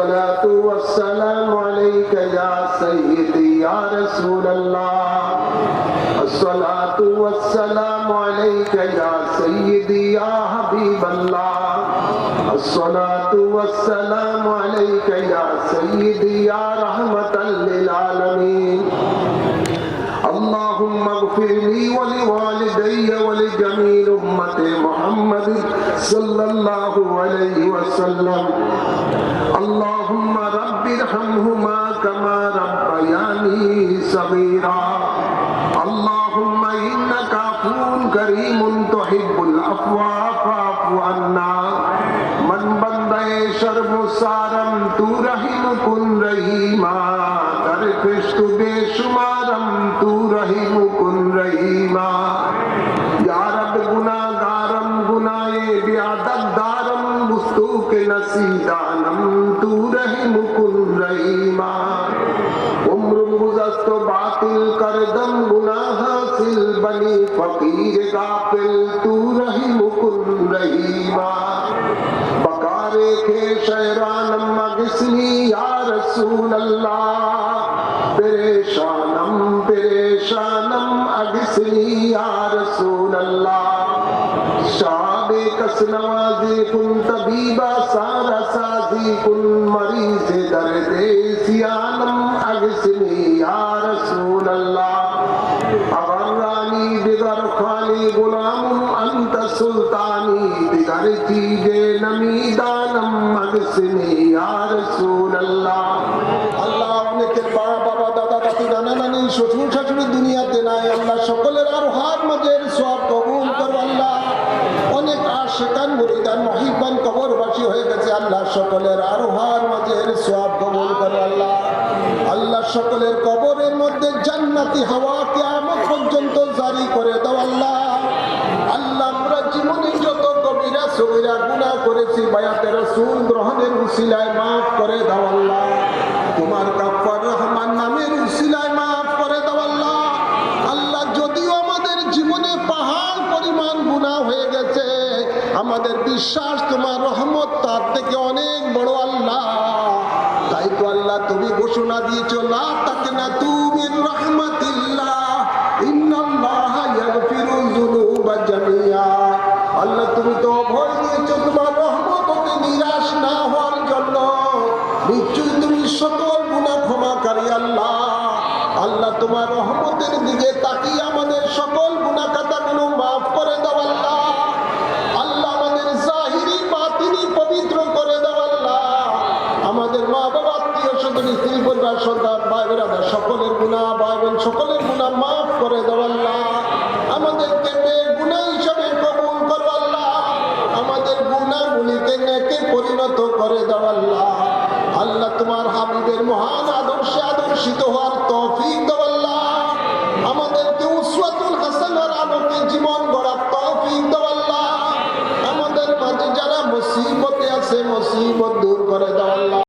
الصلاة والسلام عليك يا سيدي يا رسول الله الصلاة والسلام عليك يا سيدي يا حبيب الله الصلاة والسلام عليك يا سيدي يا رحمة للعالمين اللهم اغفر لي ولوالدي ولجميع أمة محمد صلى الله عليه وسلم اللهم رب ارحمهما كما ربياني صغيرا اللهم إنك عفو كريم تحب العفو فاعف عنا من بندے شرمسارم تو رحیم کن رحیما در کشت بے شمارم تو رحیم کن رحیما یا رب گناہگارم گناہ بیادب دارم مستوک نصیدانم تو رحیم کن رحیما عمر گزشت باطل کردم گناہ حاصل بنی فقیر غافل تو رحیم کن رحیما بکارے کے شیرانم مگسنی یا رسول اللہ پریشانم پریشانم اگسنی یا رسول اللہ شعب کس نوازی کن طبیبہ سارا سازی کن مریض درد سیانم اگسنی یا رسول اللہ اغرانی بگر خالی غلام انت سلطانی بگر چیزے نمیدانم اگسنی یا رسول اللہ আল্লাহ অনেকের বাবা দাদা দাদি নানা নানি শ্বশুর শাশুড়ি দুনিয়াতে নাই আল্লাহ সকলের আরহার মাঝের সওয়াব কবুল করো আল্লাহ অনেক আশিকান মুরিদান মুহিব্বান কবরবাসী হয়ে গেছে আল্লাহ সকলের আরহার মাঝের সওয়াব কবুল করো আল্লাহ আল্লাহ সকলের কবরের মধ্যে জান্নাতি হাওয়া কিয়ামত পর্যন্ত জারি করে দাও আল্লাহ আল্লাহ আমরা জীবনে যত কবিরা সগীরা গুনাহ করেছি বায়াতে রাসূল গ্রহণের উসিলায় maaf করে দাও আল্লাহ তোমার গফফার রহমান নামের উসিলায় maaf করে দাও আল্লাহ আল্লাহ যদিও আমাদের জীবনে পাহাড় পরিমাণ গুনাহ হয়ে গেছে আমাদের বিশ্বাস তোমার রহমত তার থেকে অনেক বড় আল্লাহ তাই তো আল্লাহ তুমি ঘোষণা দিয়েছো লা তাকনাতু মির রাহমাতিল্লাহ ইন্নাল্লাহা ইয়াগফিরু যুনুবা জামিয়া আল্লাহ তুমি তো ভয় দিয়েছো তোমার রহমত হতে নিরাশ না হওয়ার জন্য নিশ্চয়ই তুমি সকল গুনাহ ক্ষমাকারী আল্লাহ আল্লাহ তোমার রহমতের দিকে তাকিয়ে আমাদের সকল গুনাহ খাতাগুলো maaf করে দাও আল্লাহ আল্লাহ আমাদের জাহিরি বাতিনি পবিত্র করে দাও আল্লাহ আমাদের মা বাবা আত্মীয় স্বজন স্ত্রী পরিবার সন্তান ভাই বোনেরা সকলের গুনাহ ভাই বোন সকলের গুনাহ maaf করে দাও আল্লাহ আমাদেরকে বেগুনাহ হিসাবে কবুল করো আল্লাহ আমাদের গুনাহগুলিকে নেকে পরিণত করে দাও আল্লাহ আল্লাহ তোমার হাবিবের মহান আদর্শে আদর্শিত হওয়ার তৌফিক দাও আল্লাহ